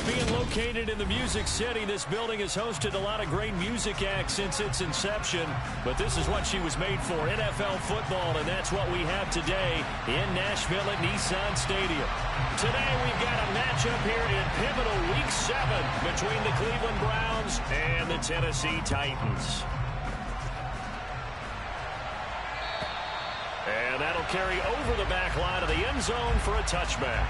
Being located in the Music City, this building has hosted a lot of great music acts since its inception, but this is what she was made for, NFL football, and that's what we have today in Nashville at Nissan Stadium. Today we've got a matchup here in pivotal Week 7 between the Cleveland Browns and the Tennessee Titans. And that'll carry over the back line of the end zone for a touchback.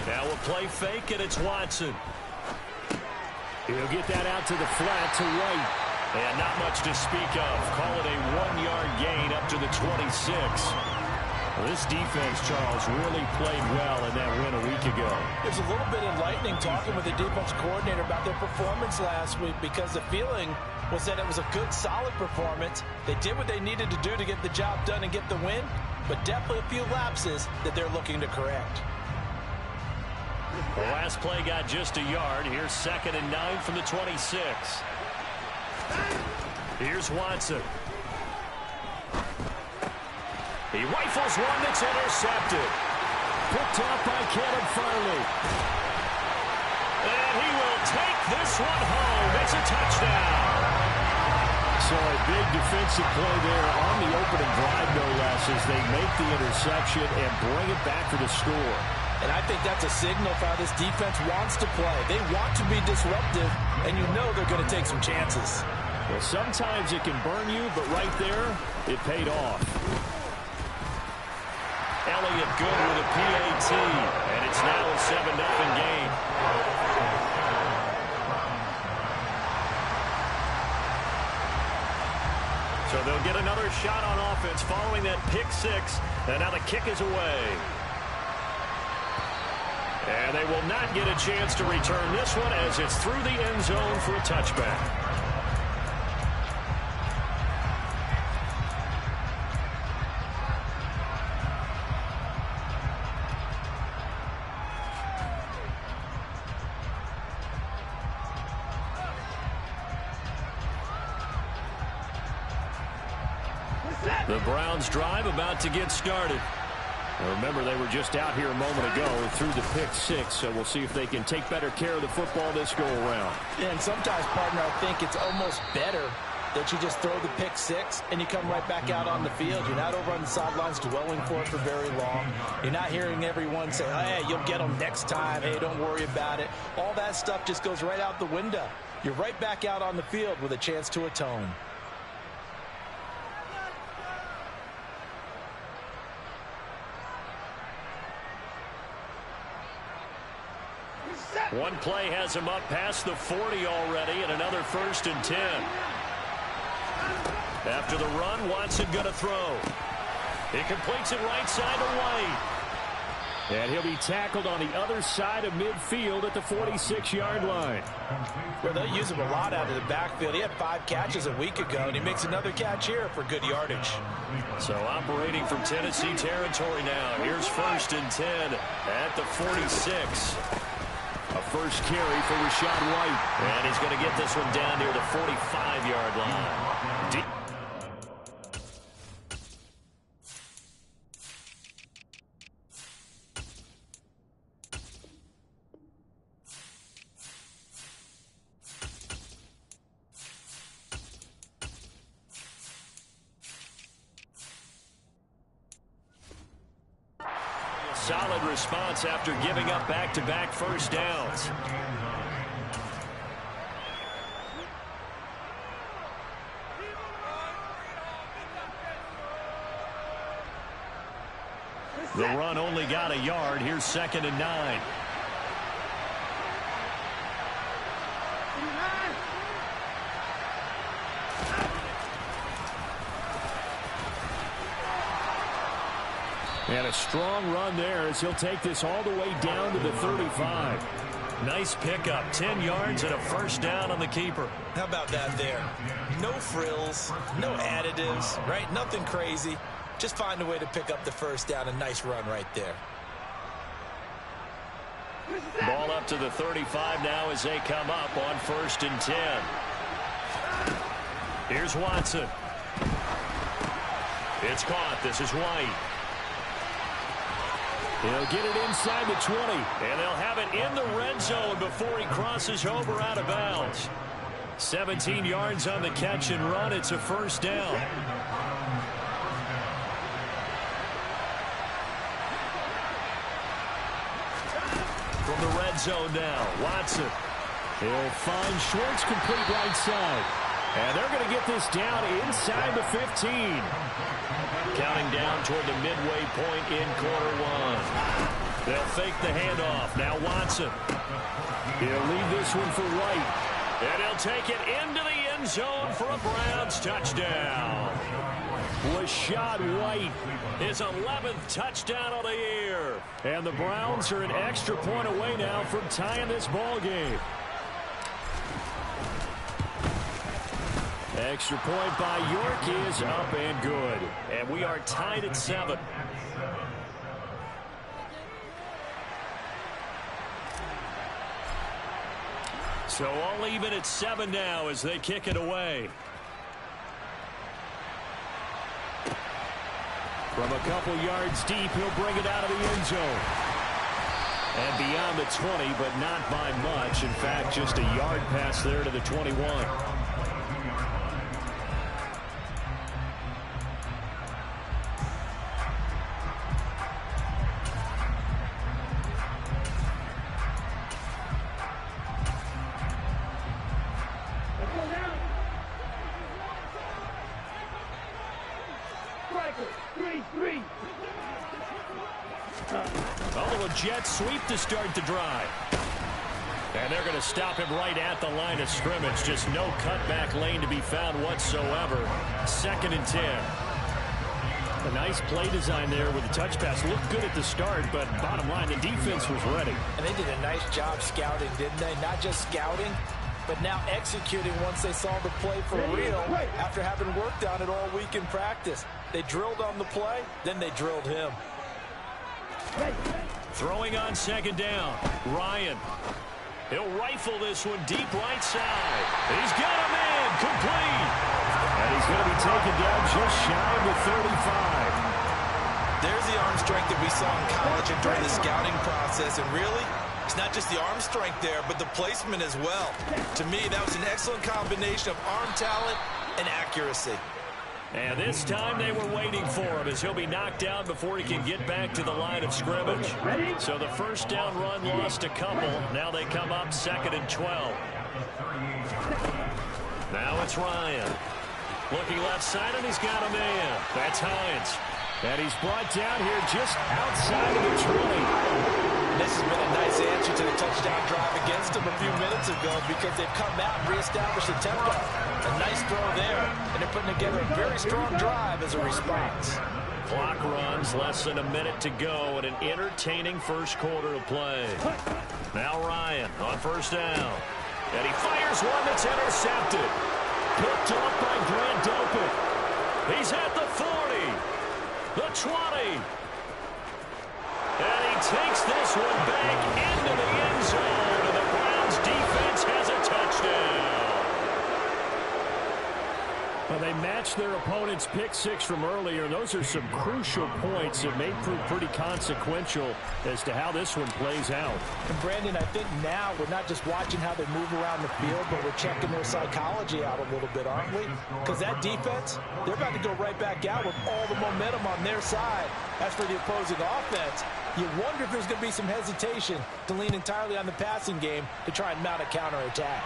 Now we'll play fake, and it's Watson. He'll get that out to the flat to White. And not much to speak of. Call it a 1-yard gain up to the 26. Well, this defense, Charles, really played well in that win a week ago. It was a little bit enlightening talking with the defense coordinator about their performance last week, because the feeling was that it was a good, solid performance. They did what they needed to do to get the job done and get the win, but definitely a few lapses that they're looking to correct. The last play got just a yard. Here's 2nd and 9 from the 26. Here's Watson. He rifles one that's intercepted. Picked off by Caleb Farley. And he will take this one home. It's a touchdown. So a big defensive play there on the opening drive, no less, as they make the interception and bring it back for the score. And I think that's a signal for how this defense wants to play. They want to be disruptive, and you know they're going to take some chances. Well, sometimes it can burn you, but right there, it paid off. Elliott good with a PAT, and it's now a 7-0 game. So they'll get another shot on offense following that pick 6, and now the kick is away. And they will not get a chance to return this one as it's through the end zone for a touchback. The Browns drive about to get started. Remember, they were just out here a moment ago through the pick 6, so we'll see if they can take better care of the football this go-around. Yeah, and sometimes, partner, I think it's almost better that you just throw the pick 6 and you come right back out on the field. You're not over on the sidelines dwelling for it for very long. You're not hearing everyone say, hey, you'll get them next time. Hey, don't worry about it. All that stuff just goes right out the window. You're right back out on the field with a chance to atone. One play has him up past the 40 already, and another 1st and 10. After the run, Watson going to throw. He completes it right side to White. And he'll be tackled on the other side of midfield at the 46-yard line. Well, they'll use him a lot out of the backfield. He had 5 catches a week ago, and he makes another catch here for good yardage. So operating from Tennessee territory now. Here's 1st and 10 at the 46. A first carry for Rashad White. And he's going to get this one down near the 45-yard line. Deep. Solid response after giving up back-to-back first downs. The run only got a yard. Here's 2nd and 9. And a strong run there as he'll take this all the way down to the 35. Nice pickup, 10 yards and a first down on the keeper. How about that there? No frills, no additives, right? Nothing crazy. just find a way to pick up the first down. A nice run right there. Ball up to the 35 now as they come up on 1st and 10. Here's Watson. It's caught. This is White. He'll get it inside the 20, and they'll have it in the red zone before he crosses over out of bounds. 17 yards on the catch and run. It's a first down. From the red zone now, Watson. He'll find Schwartz complete right side. And they're going to get this down inside the 15. Counting down toward the midway point in Q1. They'll fake the handoff. Now Watson. He'll leave this one for White. And he'll take it into the end zone for a Browns touchdown. Rashad White, his 11th touchdown of the year. And the Browns are an extra point away now from tying this ball game. Extra point by York is up and good. And we are tied at 7. So all even at 7 now as they kick it away. From a couple yards deep, he'll bring it out of the end zone. And beyond the 20, but not by much. In fact, just a yard pass there to the 21. Jet sweep to start the drive. And they're going to stop him right at the line of scrimmage. Just no cutback lane to be found whatsoever. 2nd and 10. A nice play design there with the touch pass. Looked good at the start, but bottom line, the defense was ready. And they did a nice job scouting, didn't they? Not just scouting, but now executing once they saw the play for real after having worked on it all week in practice. They drilled on the play, then they drilled him. Throwing on 2nd down. Ryan. He'll rifle this one deep right side. He's got a man complete. And he's going to be taken down just shy of the 35. There's the arm strength that we saw in college and during the scouting process. And really, it's not just the arm strength there, but the placement as well. To me, that was an excellent combination of arm talent and accuracy. And this time they were waiting for him as he'll be knocked down before he can get back to the line of scrimmage. So the first down run lost a couple. Now they come up 2nd and 12. Now it's Ryan. Looking left side, and he's got a man. That's Hines. And he's brought down here just outside of the 20. This has been a nice answer to the touchdown drive against them a few minutes ago because they've come out and reestablished the tempo. A nice throw there, and they're putting together a very strong drive as a response. Clock runs, less than a minute to go, and an entertaining first quarter of play. Now Ryan on 1st down. And he fires one that's intercepted. Picked off by Grant Delpit. He's at the 40, the 20. And he takes this one back into the end zone, and the Browns defense has a touchdown. Well, they matched their opponent's pick 6 from earlier. Those are some crucial points that may prove pretty consequential as to how this one plays out. And Brandon, I think now we're not just watching how they move around the field, but we're checking their psychology out a little bit, aren't we? Because that defense, they're about to go right back out with all the momentum on their side. As for the opposing offense, you wonder if there's going to be some hesitation to lean entirely on the passing game to try and mount a counterattack.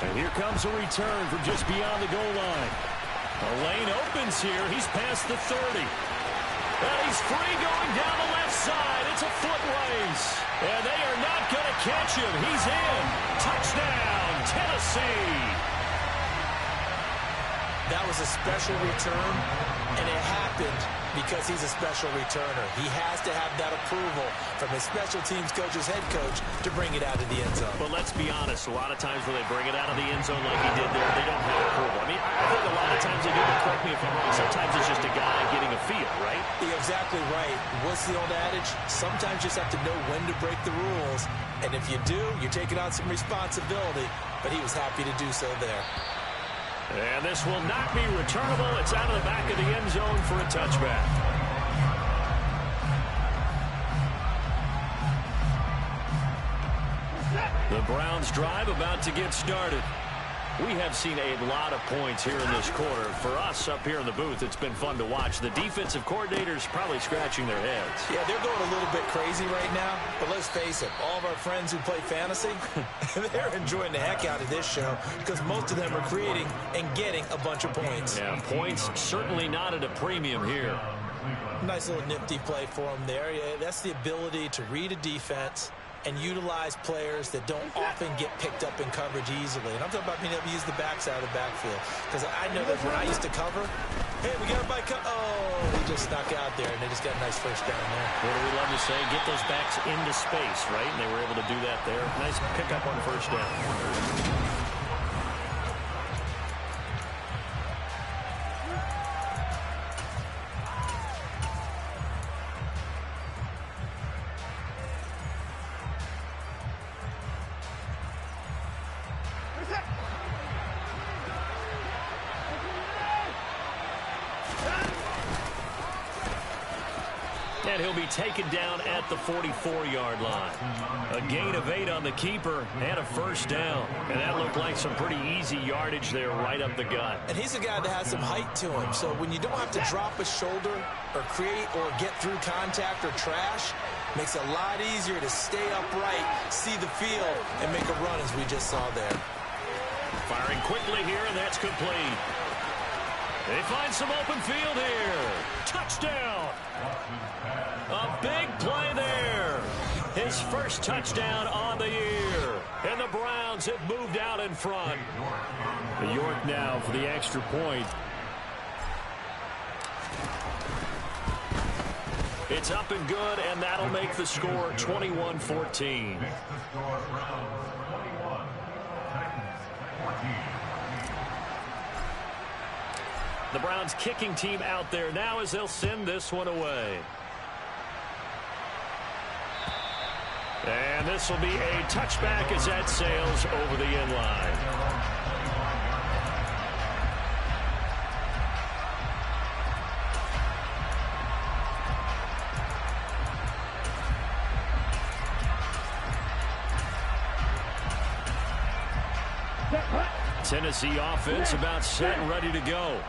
And here comes a return from just beyond the goal line. A lane opens here. He's past the 30. And he's free going down the left side. It's a foot race. And they are not going to catch him. He's in. Touchdown, Tennessee. That was a special return, and it happened Because he's a special returner. He has to have that approval from his special teams coach's head coach to bring it out of the end zone. But let's be honest, a lot of times when they bring it out of the end zone like he did there, they don't have approval. I mean, I think a lot of times they do, but correct me if I'm wrong, sometimes it's just a guy getting a feel, right? You're exactly right. What's the old adage? Sometimes you just have to know when to break the rules. And if you do, you're taking on some responsibility. But he was happy to do so there. And this will not be returnable. It's out of the back of the end zone for a touchback. The Browns drive about to get started. We have seen a lot of points here in this quarter. For us up here in the booth, it's been fun to watch. The defensive coordinators probably scratching their heads. Yeah, they're going a little bit crazy right now. But let's face it, all of our friends who play fantasy, they're enjoying the heck out of this show because most of them are creating and getting a bunch of points. Yeah, points certainly not at a premium here. Nice little nifty play for them there. Yeah, that's the ability to read a defense and utilize players that don't often get picked up in coverage easily. And I'm talking about being able to use the backside of the backfield. Because I know that when I used to cover, hey, we got a bike. Oh, he just snuck out there, and they just got a nice first down there. What do we love to say? Get those backs into space, right? And they were able to do that there. Nice pickup on first down. And he'll be taken down at the 44-yard line. A gain of 8 on the keeper and a first down. And that looked like some pretty easy yardage there right up the gut. And he's a guy that has some height to him. So when you don't have to drop a shoulder or create or get through contact or trash, makes it a lot easier to stay upright, see the field, and make a run as we just saw there. Firing quickly here, and that's complete. They find some open field here. Touchdown. A big play there. His first touchdown on the year. And the Browns have moved out in front. York now for the extra point. It's up and good, and that'll make the score 21-14. The Browns kicking team out there now as they'll send this one away. And this will be a touchback as that sails over the end line. Tennessee offense about set and ready to go.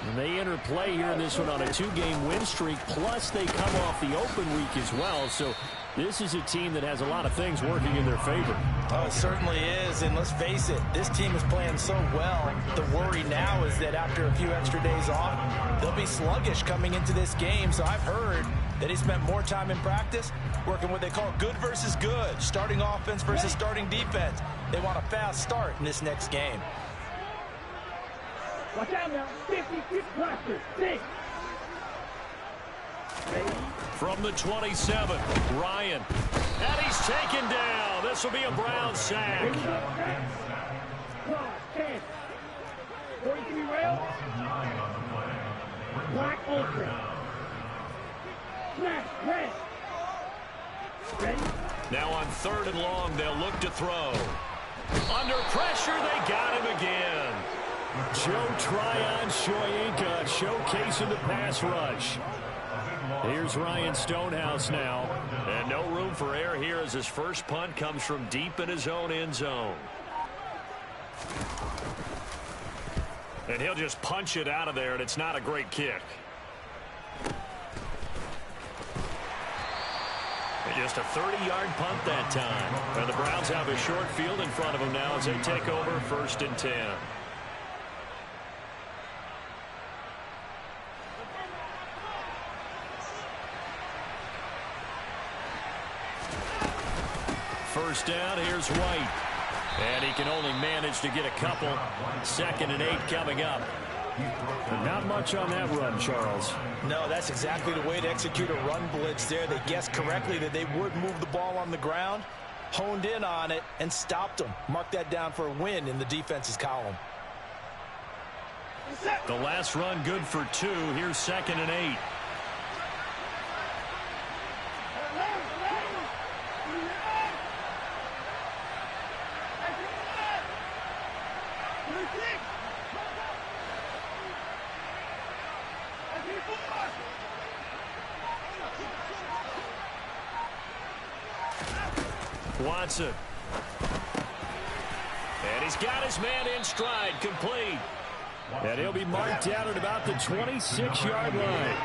And they enter play here in this one on a 2-game win streak, plus they come off the open week as well. So this is a team that has a lot of things working in their favor. Oh, it certainly is, and let's face it, this team is playing so well. The worry now is that after a few extra days off, they'll be sluggish coming into this game. So I've heard that he spent more time in practice working what they call good versus good, starting offense versus starting defense. They want a fast start in this next game. Watch out now. 50-50 cluster. 6. From the 27, Ryan. And he's taken down. This will be a Brown sack. 10. 43 rail. Black ultra. Smash. Red. Ready? Now on 3rd and long, they'll look to throw. Under pressure, they got him again. Joe Tryon-Shoyinka showcasing the pass rush. Here's Ryan Stonehouse now. And no room for error here as his first punt comes from deep in his own end zone. And he'll just punch it out of there, and it's not a great kick. And just a 30-yard punt that time. And the Browns have a short field in front of them now as they take over 1st and 10. First down, here's White. And he can only manage to get a couple. 2nd and 8 coming up. But not much on that run, Charles. No, that's exactly the way to execute a run blitz there. They guessed correctly that they would move the ball on the ground, honed in on it, and stopped them. Mark that down for a win in the defense's column. The last run good for 2. Here's 2nd and 8. Watson. And he's got his man in stride, complete. And he'll be marked down at about the 26-yard line.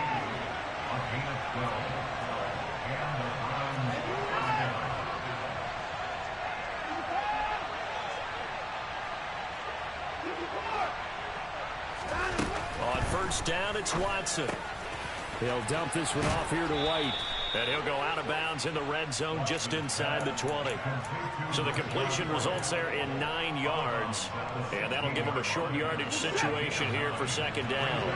On first down, it's Watson. He'll dump this one off here to White. And he'll go out of bounds in the red zone just inside the 20. So the completion results there in 9 yards. And that'll give him a short yardage situation here for 2nd down.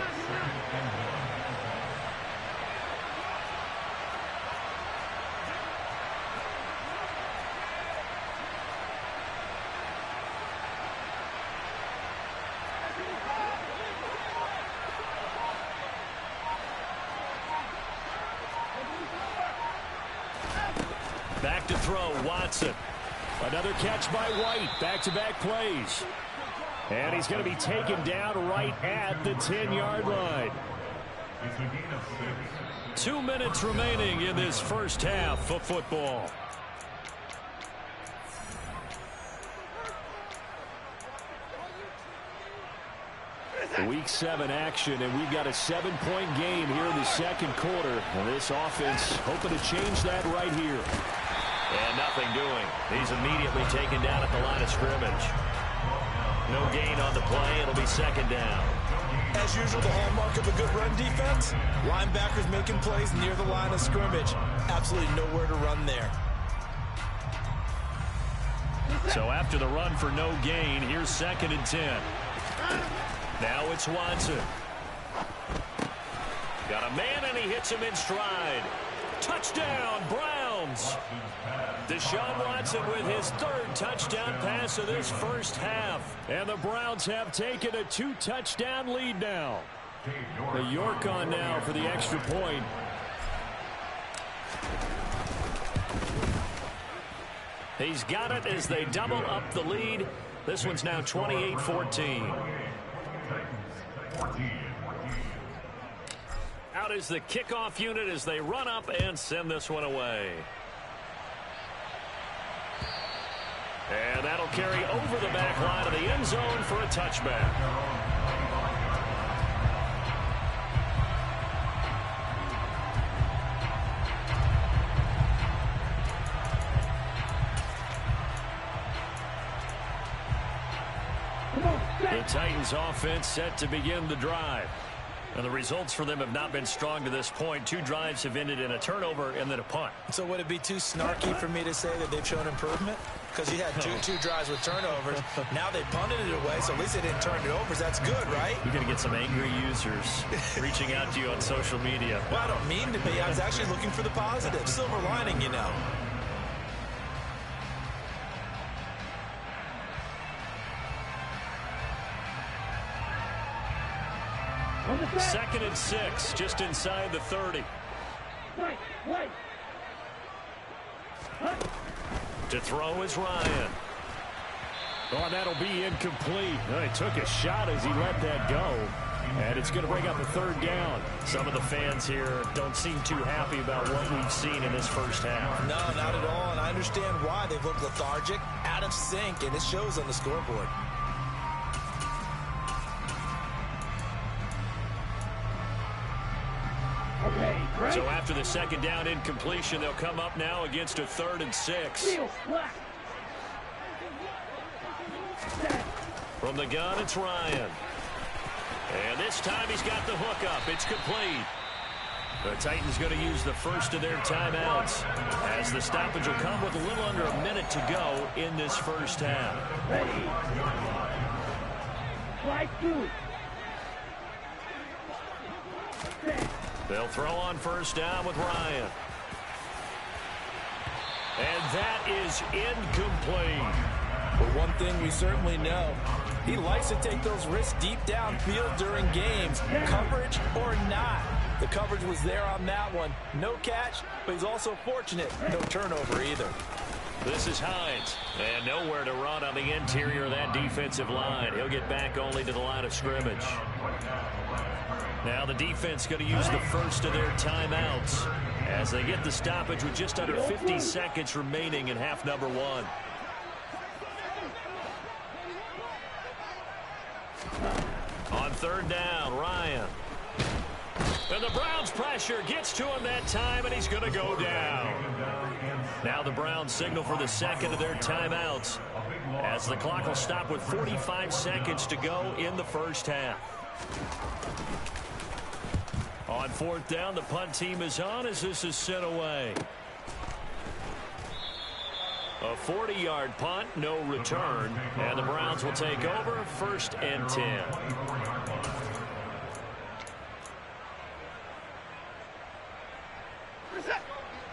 Back to throw, Watson. Another catch by White. Back-to-back plays. And he's going to be taken down right at the 10-yard line. 2 minutes remaining in this first half of football. Week 7 action, and we've got a 7-point game here in the second quarter. And this offense hoping to change that right here. And nothing doing. He's immediately taken down at the line of scrimmage. No gain on the play. It'll be 2nd down. As usual, the hallmark of a good run defense, linebackers making plays near the line of scrimmage. Absolutely nowhere to run there. So after the run for no gain, here's 2nd and 10. Now it's Watson. Got a man, and he hits him in stride. Touchdown, Browns. Deshaun Watson with his 3rd touchdown pass of this first half. And the Browns have taken a 2-touchdown lead now. The York on now for the extra point. He's got it as they double up the lead. This one's now 28-14. Out is the kickoff unit as they run up and send this one away. And that'll carry over the back line of the end zone for a touchback. The Titans offense set to begin the drive. And the results for them have not been strong to this point. 2 drives have ended in a turnover and then a punt. So would it be too snarky for me to say that they've shown improvement? Because you had two drives with turnovers. Now they punted it away, so at least they didn't turn it over. That's good, right? You're going to get some angry users reaching out to you on social media. Well, I don't mean to be. I was actually looking for the positive. Silver lining, you know. Second and 6, just inside the 30. To throw is Ryan. Oh, and that'll be incomplete. Oh, he took a shot as he let that go. And it's going to bring up a 3rd down. Some of the fans here don't seem too happy about what we've seen in this first half. No, not at all. And I understand why. They've looked lethargic, out of sync, and it shows on the scoreboard. So after the 2nd down incompletion, they'll come up now against a 3rd and 6. From the gun, it's Ryan. And this time he's got the hook up. It's complete. The Titans going to use the first of their timeouts as the stoppage will come with a little under a minute to go in this first half. Ready. Fly 2. They'll throw on first down with Ryan. And that is incomplete. But one thing we certainly know, he likes to take those risks deep downfield during games, coverage or not. The coverage was there on that one. No catch, but he's also fortunate. No turnover either. This is Hines, and nowhere to run on the interior of that defensive line. He'll get back only to the line of scrimmage. Now the defense going to use the first of their timeouts as they get the stoppage with just under 50 seconds remaining in half number one. On third down, Ryan. And the Browns pressure gets to him that time, and he's going to go down. Now the Browns signal for the second of their timeouts as the clock will stop with 45 seconds to go in the first half. On fourth down, the punt team is on as this is sent away. A 40-yard punt, no return, and the Browns will take over first and 10.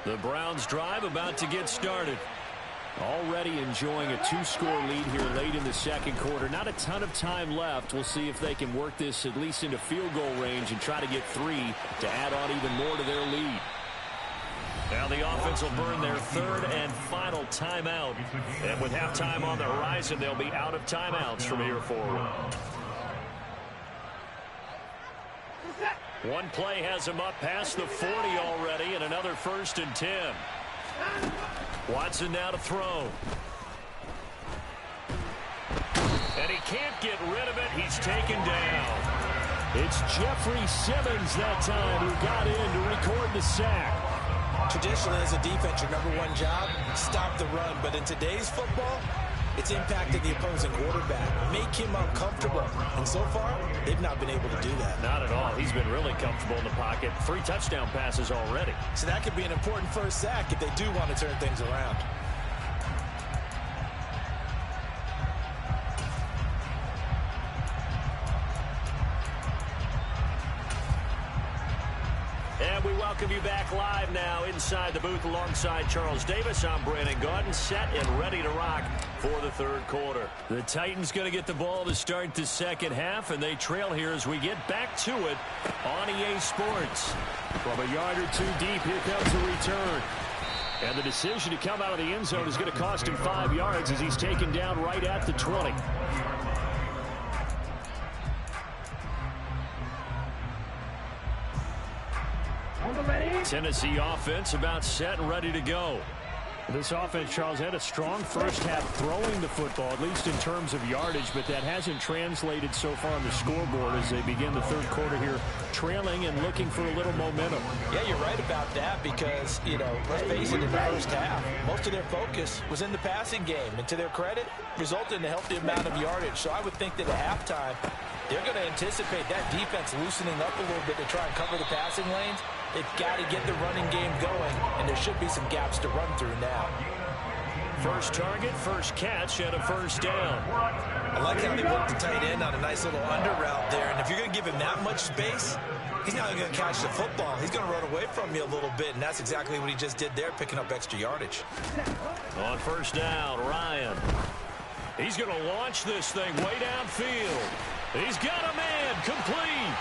The Browns drive about to get started. Already enjoying a two-score lead here late in the second quarter. Not a ton of time left. We'll see if they can work this at least into field goal range and try to get 3 to add on even more to their lead. Now the offense will burn their third and final timeout. And with halftime on the horizon, they'll be out of timeouts from here forward. One play has him up past the 40 already, and another first and 10. Watson now to throw. And he can't get rid of it. He's taken down. It's Jeffrey Simmons that time who got in to record the sack. Traditionally, as a defense, your number one job, stop the run. But in today's football, it's impacting the opposing quarterback. Make him uncomfortable. And so far, they've not been able to do that. Not at all. He's been really comfortable in the pocket. 3 touchdown passes already. So that could be an important first sack if they do want to turn things around. And we welcome you back live now inside the booth alongside Charles Davis. I'm Brandon Gaudin, set and ready to rock for the third quarter. The Titans going to get the ball to start the second half, and they trail here as we get back to it on EA Sports. From a yard or two deep, here comes the return. And the decision to come out of the end zone is going to cost him 5 yards as he's taken down right at the 20. Tennessee offense about set and ready to go. This offense, Charles, had a strong first half throwing the football, at least in terms of yardage, but that hasn't translated so far on the scoreboard as they begin the third quarter here, trailing and looking for a little momentum. Yeah, you're right about that because, let's face it, in the first half, most of their focus was in the passing game. And to their credit, resulted in a healthy amount of yardage. So I would think that at halftime, they're going to anticipate that defense loosening up a little bit to try and cover the passing lanes. They've got to get the running game going, and there should be some gaps to run through now. First target, first catch, and a first down. I like how they work the tight end on a nice little under route there, and if you're going to give him that much space, he's not going to catch the football. He's going to run away from you a little bit, and that's exactly what he just did there, picking up extra yardage. On first down, Ryan. He's going to launch this thing way downfield. He's got a man, complete.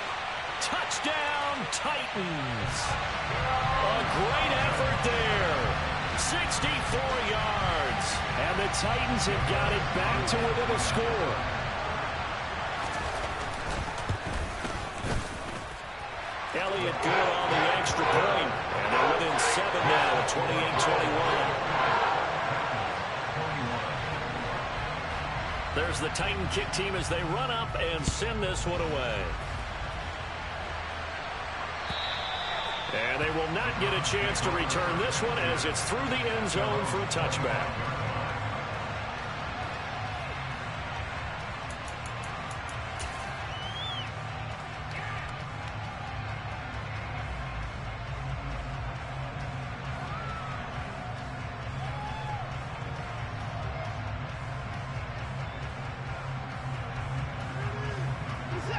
Touchdown, Titans. A great effort there. 64 yards. And the Titans have got it back to within a score. Elliott good on the extra point. And they're within 7 now at 28-21. There's the Titan kick team as they run up and send this one away. And they will not get a chance to return this one as it's through the end zone for a touchback.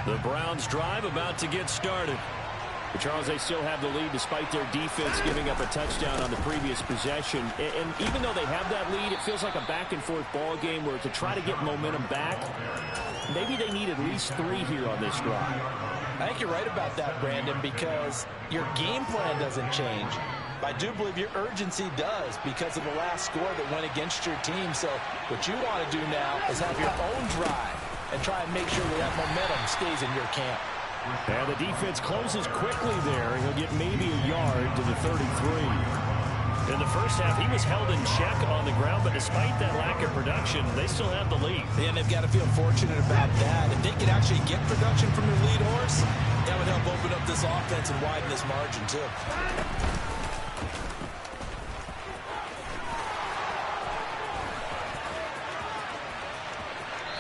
The Browns drive about to get started. Charles, they still have the lead despite their defense giving up a touchdown on the previous possession. And even though they have that lead, it feels like a back-and-forth ball game where to try to get momentum back, maybe they need at least 3 here on this drive. I think you're right about that, Brandon, because your game plan doesn't change. I do believe your urgency does because of the last score that went against your team. So what you want to do now is have your own drive and try and make sure that momentum stays in your camp. And the defense closes quickly there. He'll get maybe a yard to the 33. In the first half, he was held in check on the ground, but despite that lack of production, they still have the lead. And they've got to feel fortunate about that. If they could actually get production from their lead horse, that would help open up this offense and widen this margin, too.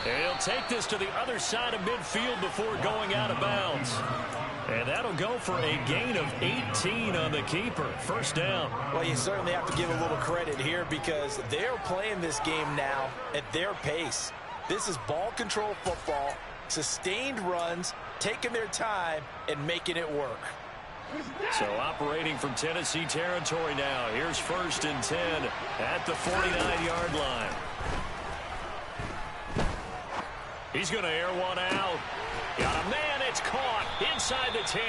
He'll take this to the other side of midfield before going out of bounds. And that'll go for a gain of 18 on the keeper. First down. Well, you certainly have to give a little credit here because they're playing this game now at their pace. This is ball control football, sustained runs, taking their time, and making it work. So operating from Tennessee territory now. Here's 1st and 10 at the 49-yard line. He's going to air one out. Got a man, it's caught inside the 10.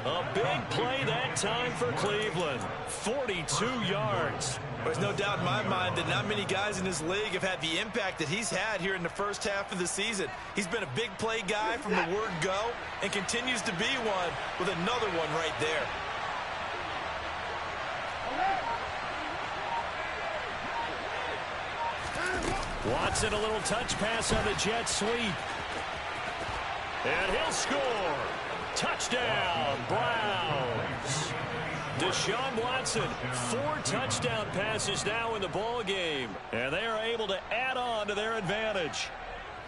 A big play that time for Cleveland. 42 yards. There's no doubt in my mind that not many guys in this league have had the impact that he's had here in the first half of the season. He's been a big play guy from the word go and continues to be one with another one right there. Watson, a little touch pass on the jet sweep. And he'll score. Touchdown, Browns. Deshaun Watson, 4 touchdown passes now in the ball game. And they are able to add on to their advantage.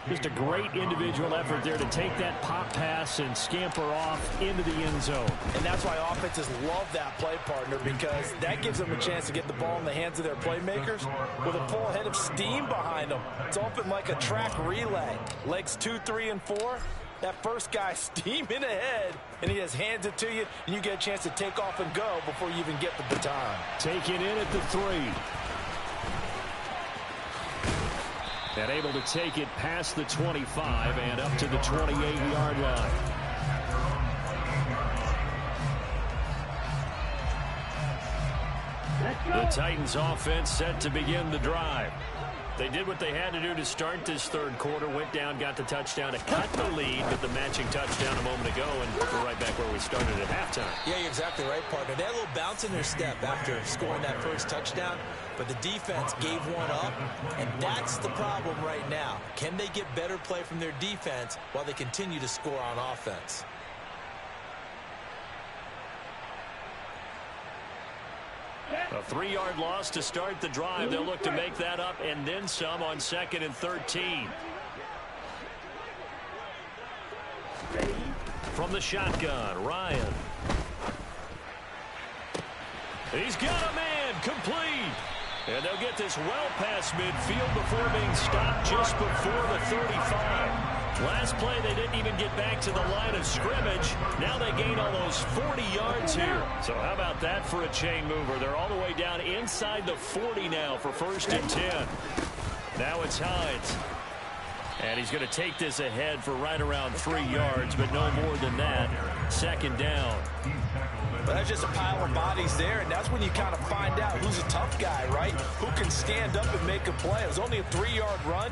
Just a great individual effort there to take that pop pass and scamper off into the end zone. And that's why offenses love that play, partner, because that gives them a chance to get the ball in the hands of their playmakers with a full head of steam behind them. It's often like a track relay. Legs 2, 3, and 4. That first guy steaming ahead, and he just hands it to you, and you get a chance to take off and go before you even get the baton. Taken in at the 3. And able to take it past the 25 and up to the 28-yard line. The Titans offense set to begin the drive. They did what they had to do to start this third quarter. Went down, got the touchdown to cut the lead with the matching touchdown a moment ago, and we're right back where we started at halftime. Yeah, you're exactly right, partner. They had a little bounce in their step after scoring that first touchdown, but the defense gave one up, and that's the problem right now. Can they get better play from their defense while they continue to score on offense? A 3-yard loss to start the drive. They'll look to make that up and then some on 2nd and 13. From the shotgun, Ryan. He's got a man, complete. And they'll get this well past midfield before being stopped just before the 35. Last play, they didn't even get back to the line of scrimmage. Now they gain almost 40 yards here. So how about that for a chain mover? They're all the way down inside the 40 now for 1st and 10. Now it's Hines. And he's going to take this ahead for right around 3 yards, but no more than that. 2nd down. But that's just a pile of bodies there, and that's when you kind of find out who's a tough guy, right? Who can stand up and make a play. It was only a 3-yard run,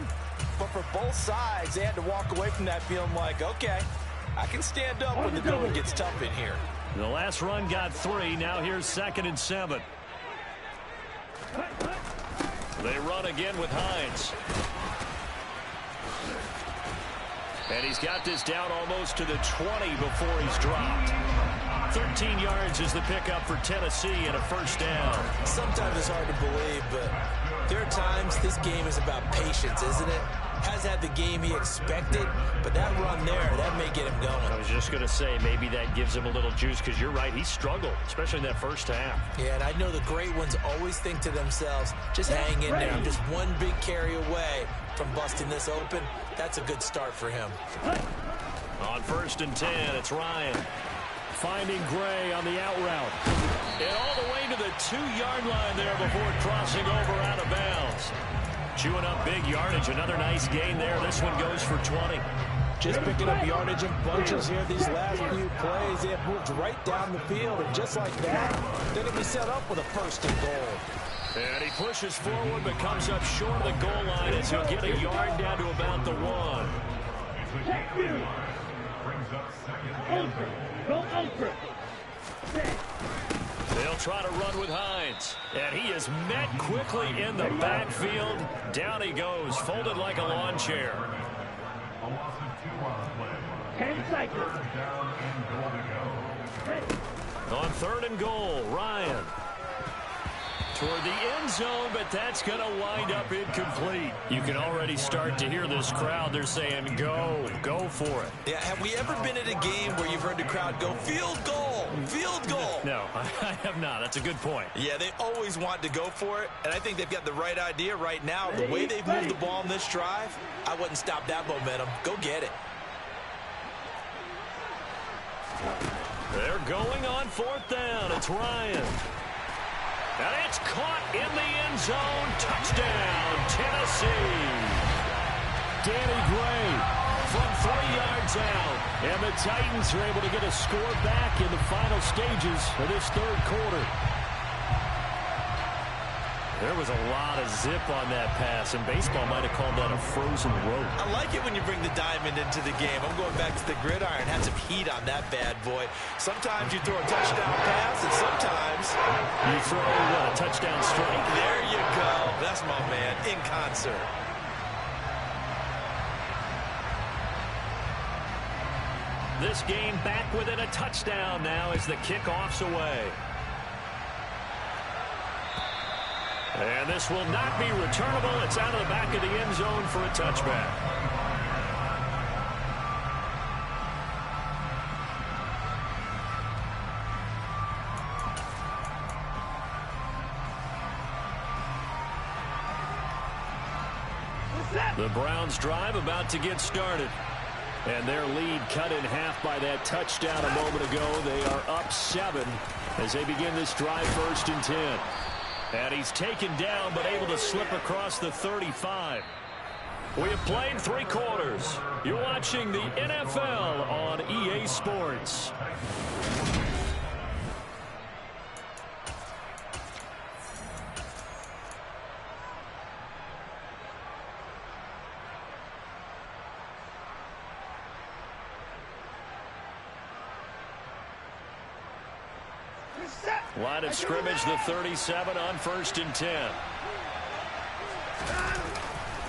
but for both sides, they had to walk away from that feeling like, okay, I can stand up when the going gets tough in here. The last run got 3. Now here's 2nd and 7. They run again with Hines. And he's got this down almost to the 20 before he's dropped. 13 yards is the pickup for Tennessee and a 1st down. Sometimes it's hard to believe, but there are times this game is about patience, isn't it? Has had the game he expected, but that run there, that may get him going. I was just going to say, maybe that gives him a little juice, because you're right, he struggled, especially in that first half. Yeah, and I know the great ones always think to themselves, just hang in there. I'm just one big carry away from busting this open. That's a good start for him. On 1st and 10, it's Ryan. finding Gray on the out route. And all the way to the 2-yard line there before crossing over out of bounds. Chewing up big yardage. Another nice gain there. This one goes for 20. Just picking up yardage in bunches here these last few plays. They have moved right down the field, and just like that, they're going to be set up with a 1st and goal. And he pushes forward, but comes up short of the goal line as he'll get a yard down to about the 1. Check you. Ultra. Go ultra. Set. They'll try to run with Hines. And he is met quickly in the backfield. Down he goes, folded like a lawn chair. 10 seconds. On 3rd and goal, Ryan. Toward the end zone, but that's going to wind up incomplete. You can already start to hear this crowd. They're saying, go for it. Yeah, have we ever been at a game where you've heard the crowd go, field goal, field goal? No, I have not. That's a good point. Yeah, they always want to go for it, and I think they've got the right idea right now. The way they've moved the ball in this drive, I wouldn't stop that momentum. Go get it. They're going on 4th down. It's Ryan. And it's caught in the end zone. Touchdown, Tennessee. Danny Gray from 3 yards out. And the Titans are able to get a score back in the final stages of this 3rd quarter. There was a lot of zip on that pass, and baseball might have called that a frozen rope. I like it when you bring the diamond into the game. I'm going back to the gridiron. Had some heat on that bad boy. Sometimes you throw a touchdown pass, and sometimes you throw a touchdown strike. There you go. That's my man in concert. This game back within a touchdown now as the kickoff's away. And this will not be returnable. It's out of the back of the end zone for a touchback. The Browns drive about to get started. And their lead cut in half by that touchdown a moment ago. They are up 7 as they begin this drive 1st and 10. And he's taken down, but able to slip across the 35. We have played 3 quarters. You're watching the NFL on EA Sports. Line of scrimmage, the 37 on 1st and 10.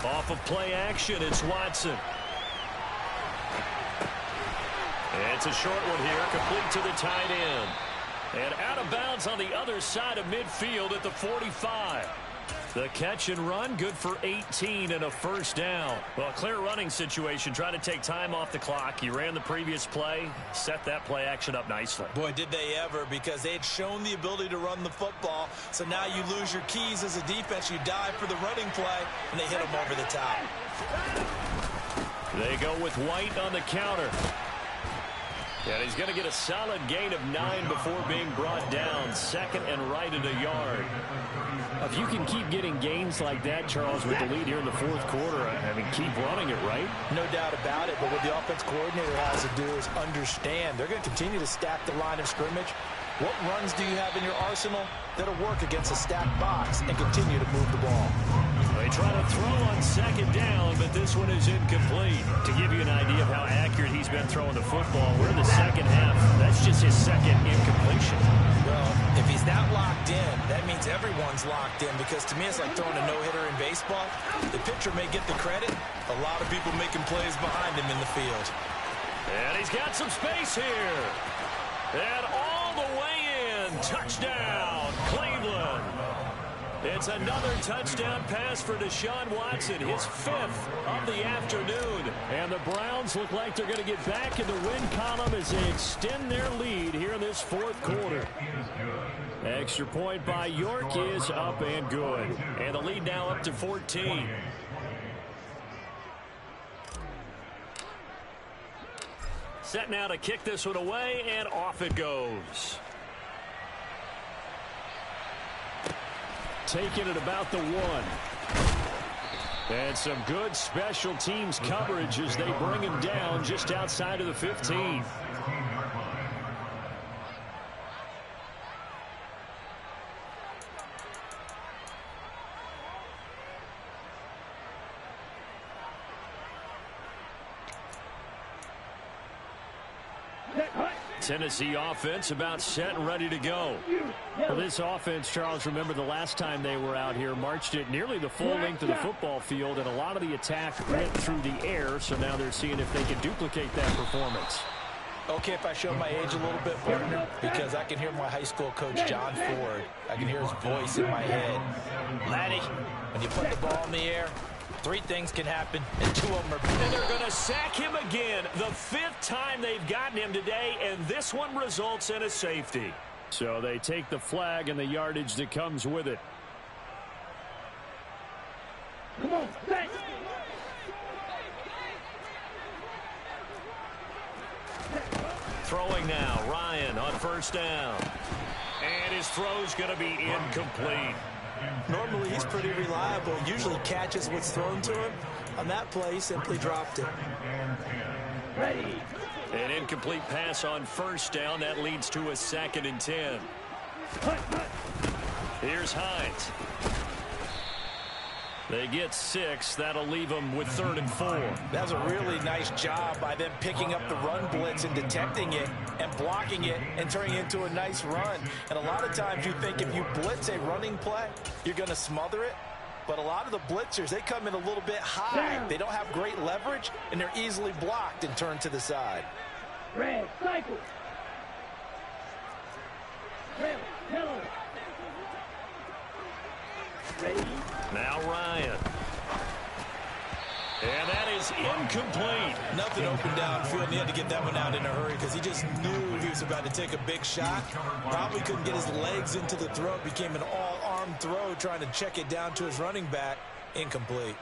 Off of play action, it's Watson. It's a short one here, complete to the tight end. And out of bounds on the other side of midfield at the 45. The catch and run, good for 18 and a 1st down. Well, clear running situation, trying to take time off the clock. You ran the previous play, set that play action up nicely. Boy, did they ever, because they had shown the ability to run the football. So now you lose your keys as a defense. You dive for the running play, and they hit them over the top. They go with White on the counter. And he's going to get a solid gain of 9 before being brought down. 2nd and right at a yard. If you can keep getting gains like that, Charles, with the lead here in the 4th quarter, I mean, keep running it, right? No doubt about it, but what the offense coordinator has to do is understand. They're going to continue to stack the line of scrimmage. What runs do you have in your arsenal that'll work against a stacked box and continue to move the ball? They try to throw on 2nd down, but this one is incomplete. To give you an idea of how accurate he's been throwing the football, we're in the 2nd half. That's just his 2nd incompletion. Well, if he's not locked in, that means everyone's locked in, because to me it's like throwing a no-hitter in baseball. The pitcher may get the credit. A lot of people making plays behind him in the field. And he's got some space here. And all the way in. Touchdown, Cleveland. It's another touchdown pass for Deshaun Watson, his 5th of the afternoon. And the Browns look like they're going to get back in the win column as they extend their lead here in this 4th quarter. Extra point by York is up and good. And the lead now up to 14. Set now to kick this one away, and off it goes. Taking it about the 1. And some good special teams coverage as they bring him down just outside of the 15. Tennessee offense about set and ready to go. Well, this offense, Charles, remember the last time they were out here, marched it nearly the full length of the football field, and a lot of the attack went through the air, so now they're seeing if they can duplicate that performance. Okay, if I show my age a little bit, partner, because I can hear my high school coach, John Ford. I can hear his voice in my head. Laddie, when you put the ball in the air, 3 things can happen, and 2 of them are... And they're going to sack him again, the 5th time they've gotten him today, and this one results in a safety. So they take the flag and the yardage that comes with it. Come on, set. Throwing now, Ryan on first down. And his throw's going to be incomplete. Normally, he's pretty reliable. Usually catches what's thrown to him. On that play, he simply dropped it. Ready. An incomplete pass on first down. That leads to a 2nd and 10. Here's Hines. They get 6. That'll leave them with 3rd and 4. That's a really nice job by them picking up the run blitz and detecting it and blocking it and turning it into a nice run. And a lot of times you think if you blitz a running play, you're going to smother it. But a lot of the blitzers, they come in a little bit high. They don't have great leverage, and they're easily blocked and turned to the side. Red, cycle. Red, yellow. Ready. Now Ryan. And that is incomplete. Nothing open downfield, and he had to get that one out in a hurry because he just knew he was about to take a big shot. Probably couldn't get his legs into the throw. It became an all-arm throw trying to check it down to his running back. Incomplete.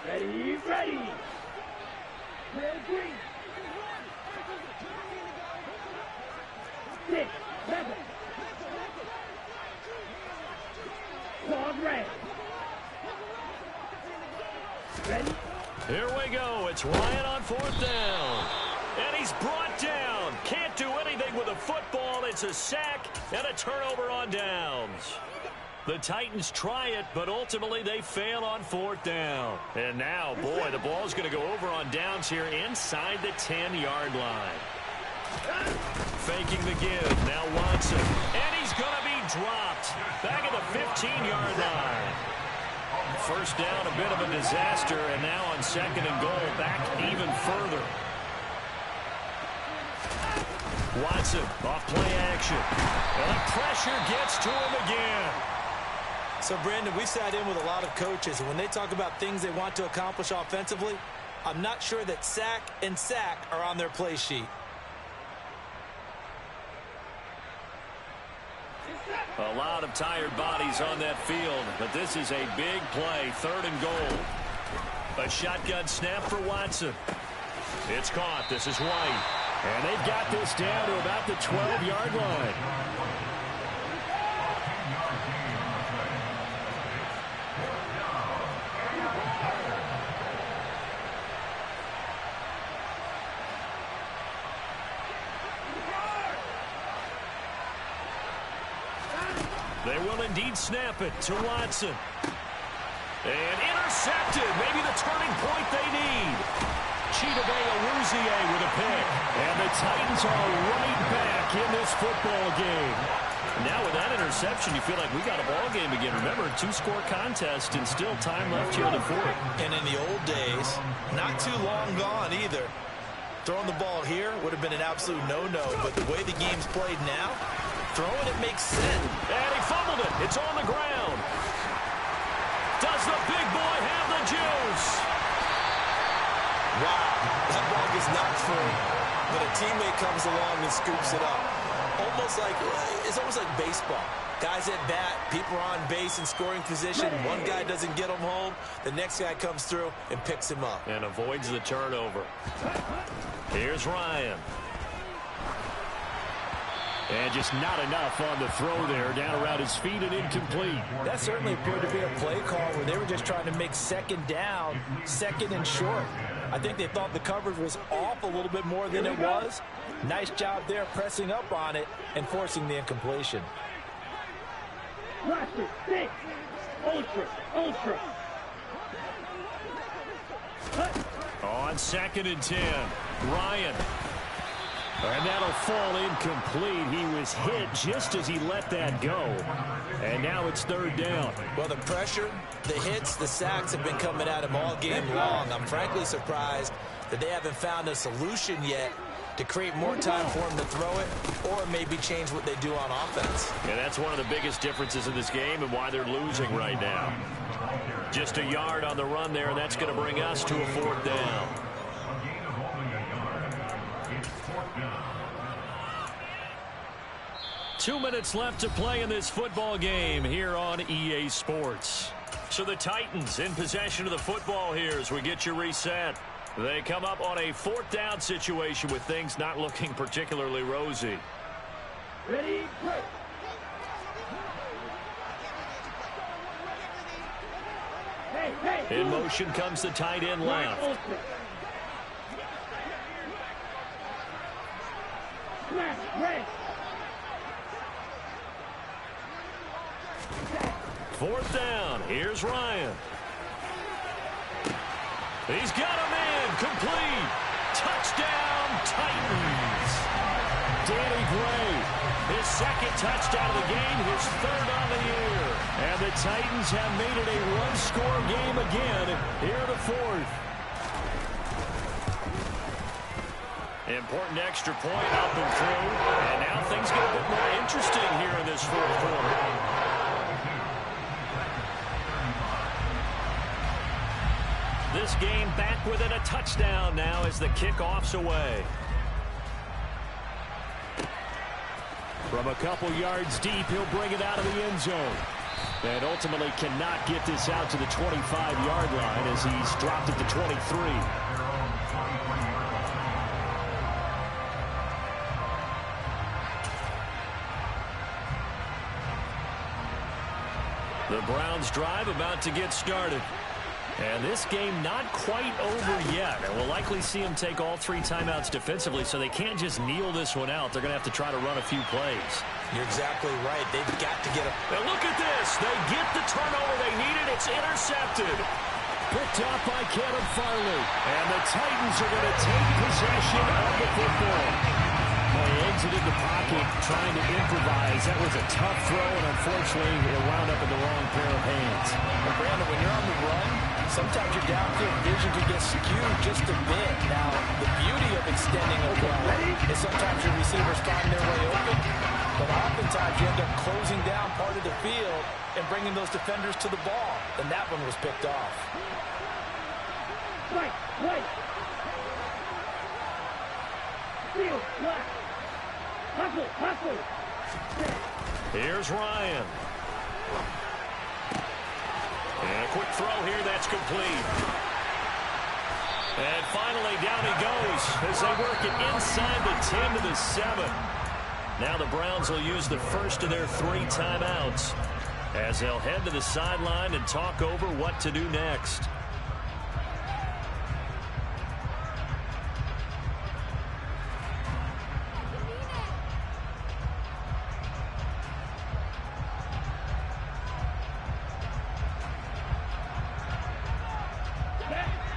Ready, ready. Red, green. 6, 7. Quad red. Ready. Here we go. It's Ryan on 4th down. And he's brought down. Can't do anything with a football. It's a sack and a turnover on downs. The Titans try it, but ultimately they fail on 4th down. And now, boy, the ball's going to go over on downs here inside the 10-yard line. Faking the give. Now Watson. And he's going to be dropped. Back at the 15-yard line. First down, a bit of a disaster. And now on 2nd and goal, back even further. Watson off play action. And the pressure gets to him again. So, Brandon, we sat in with a lot of coaches, and when they talk about things they want to accomplish offensively, I'm not sure that sack and sack are on their play sheet. A lot of tired bodies on that field, but this is a big play, 3rd and goal. A shotgun snap for Watson. It's caught. This is White. And they've got this down to about the 12-yard line. They will indeed snap it to Watson. And intercepted. Maybe the turning point they need. Chidobe Awuzie with a pick. And the Titans are right back in this football game. Now with that interception, you feel like we got a ball game again. Remember, 2-score contest and still time left here in the 4th. And in the old days, not too long gone either. Throwing the ball here would have been an absolute no-no. But the way the game's played now, throwing it makes sense. And he fumbled it. It's on the ground. Does the big boy have the juice? Wow. That ball gets knocked free, but a teammate comes along and scoops it up. It's almost like baseball. Guys at bat, people are on base in scoring position. One guy doesn't get him home. The next guy comes through and picks him up. And avoids the turnover. Here's Ryan. And just not enough on the throw there. Down around his feet and incomplete. That certainly appeared to be a play call where they were just trying to make second down, second and short. I think they thought the coverage was off a little bit more than it was. Nice job there pressing up on it and forcing the incompletion. Cluster, 6. Ultra, ultra. On 2nd and 10, Ryan. And that'll fall incomplete. He was hit just as he let that go. And now it's 3rd down. Well, the pressure, the hits, the sacks have been coming at him all game long. I'm frankly surprised that they haven't found a solution yet to create more time for him to throw it or maybe change what they do on offense. And that's one of the biggest differences in this game and why they're losing right now. Just a yard on the run there, and that's going to bring us to a 4th down. Two minutes left to play in this football game here on EA Sports. So the Titans in possession of the football here as we get you reset. They come up on a 4th down situation with things not looking particularly rosy. Ready, go. Hey, In motion comes the tight end left. ultra. Smash, red. 4th down. Here's Ryan. He's got a man. Complete. Touchdown, Titans. Danny Gray, his 2nd touchdown of the game, his 3rd on the year. And the Titans have made it a one-score game again here in the 4th. Important extra point up and through. And now things get a bit more interesting here in this 4th quarter. This game back within a touchdown now as the kickoff's away. From a couple yards deep, he'll bring it out of the end zone. And ultimately cannot get this out to the 25-yard line as he's dropped it to 23. The Browns drive about to get started. And this game not quite over yet. And we'll likely see them take all 3 timeouts defensively, so they can't just kneel this one out. They're going to have to try to run a few plays. You're exactly right. They've got to get a... Now look at this. They get the turnover they needed. It's intercepted. Picked off by Caleb Farley. And the Titans are going to take possession of the football. They exited the pocket trying to improvise. That was a tough throw, and unfortunately, it wound up in the wrong pair of hands. Well, Brandon, when you're on the run, sometimes your downfield vision can get skewed just a bit. Now, the beauty of extending a run is sometimes your receivers find their way open, but oftentimes you end up closing down part of the field and bringing those defenders to the ball, and that one was picked off. Right. Field, left. Hustle. Here's Ryan. And a quick throw here, that's complete. And finally, down he goes as they work it inside the 10 to the 7. Now the Browns will use the first of their 3 timeouts as they'll head to the sideline and talk over what to do next.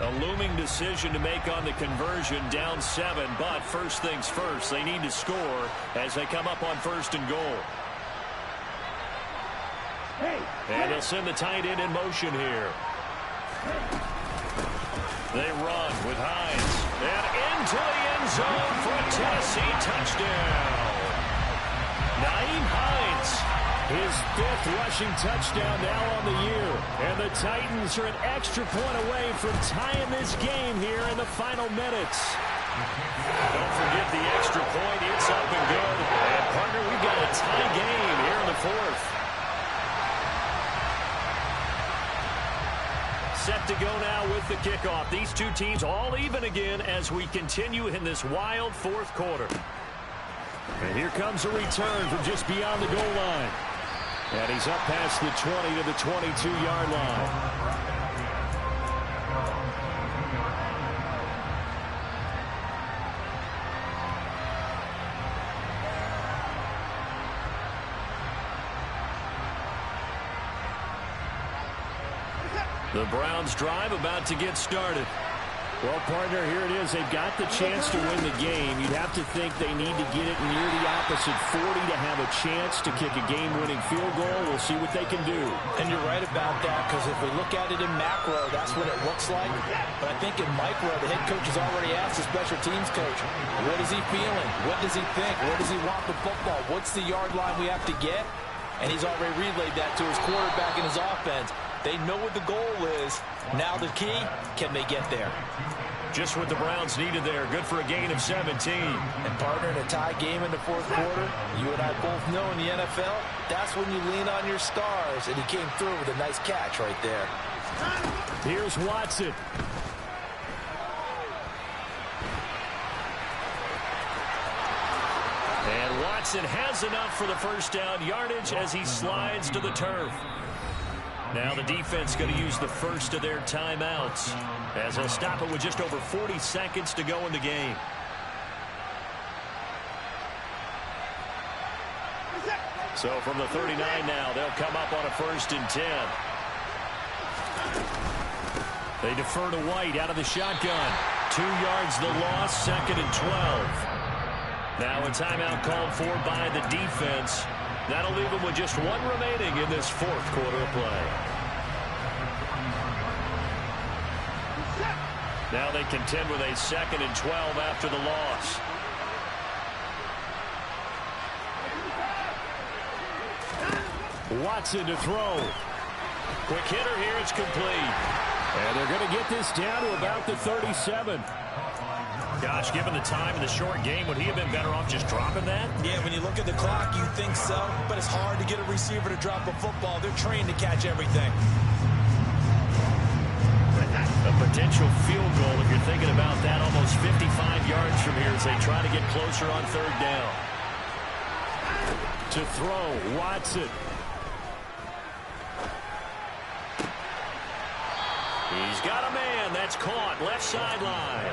A looming decision to make on the conversion, down 7, but first things first, they need to score as they come up on 1st and goal. And they'll send the tight end in motion here. They run with Hines. And into the end zone for a Tennessee touchdown. Naeem Hines, his 5th rushing touchdown now on the year. And the Titans are an extra point away from tying this game here in the final minutes. Don't forget the extra point. It's up and good. And, partner, we've got a tie game here in the 4th. set to go now with the kickoff. These two teams all even again as we continue in this wild fourth quarter. And here comes a return from just beyond the goal line. And he's up past the 20 to the 22-yard line. The Browns drive about to get started. Well, partner, here it is. They've got the chance to win the game. You'd have to think they need to get it near the opposite 40 to have a chance to kick a game-winning field goal. We'll see what they can do. And you're right about that, because if we look at it in macro, that's what it looks like. But I think in micro, the head coach has already asked the special teams coach, what is he feeling? What does he think? Where does he want the football? What's the yard line we have to get? And he's already relayed that to his quarterback and his offense. They know what the goal is. Now the key, can they get there? Just what the Browns needed there. Good for a gain of 17. And partner, in a tie game in the fourth quarter, you and I both know in the NFL, that's when you lean on your stars. And he came through with a nice catch right there. Here's Watson. And Watson has enough for the first down yardage as he slides to the turf. Now the defense going to use the first of their timeouts as they'll stop it with just over 40 seconds to go in the game. So from the 39 now, they'll come up on a 1st and 10. They defer to White out of the shotgun. 2 yards the loss, 2nd and 12. Now a timeout called for by the defense. That'll leave them with just 1 remaining in this fourth quarter of play. Now they contend with a 2nd and 12 after the loss. Watson to throw. Quick hitter here, it's complete. And they're going to get this down to about the 37. Gosh, given the time in the short game, would he have been better off just dropping that? Yeah, when you look at the clock, you think so. But it's hard to get a receiver to drop a football. They're trained to catch everything. A potential field goal, if you're thinking about that, almost 55 yards from here as they try to get closer on 3rd down. To throw, Watson. He's got a man. That's caught. Left sideline.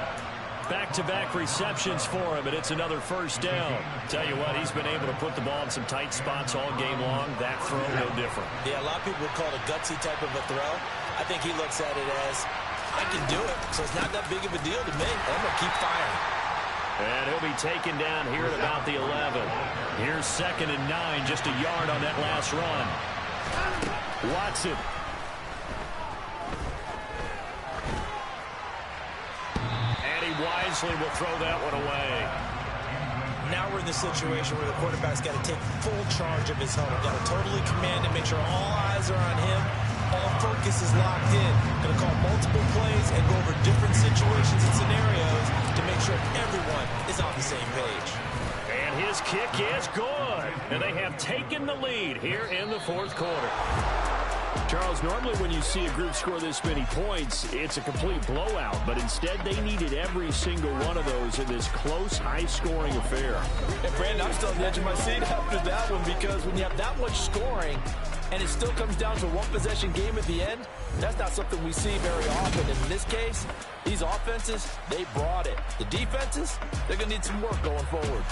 Back-to-back receptions for him, and it's another 1st down. Tell you what, he's been able to put the ball in some tight spots all game long. That throw, no different. Yeah, a lot of people would call it a gutsy type of a throw. I think he looks at it as, I can do it, so it's not that big of a deal to me. I'm going to keep firing. And he'll be taken down here at about the 11. Here's 2nd and 9, just a yard on that last run. Watson. Wisely will throw that one away. Now we're in the situation where the quarterback's got to take full charge of his helmet. Got to totally command it, make sure all eyes are on him. All focus is locked in. Going to call multiple plays and go over different situations and scenarios to make sure everyone is on the same page. And his kick is good. And they have taken the lead here in the fourth quarter. Charles, normally when you see a group score this many points, it's a complete blowout. But instead, they needed every single one of those in this close, high-scoring affair. And, Brandon, I'm still on the edge of my seat after that one because when you have that much scoring and it still comes down to a one-possession game at the end, that's not something we see very often. And in this case, these offenses, they brought it. The defenses, they're going to need some work going forward.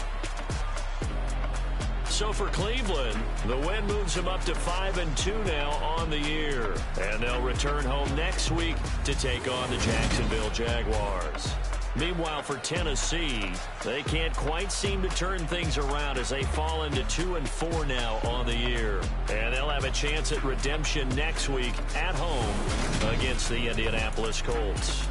So for Cleveland, the win moves them up to 5-2 now on the year. And they'll return home next week to take on the Jacksonville Jaguars. Meanwhile, for Tennessee, they can't quite seem to turn things around as they fall into 2-4 now on the year. And they'll have a chance at redemption next week at home against the Indianapolis Colts.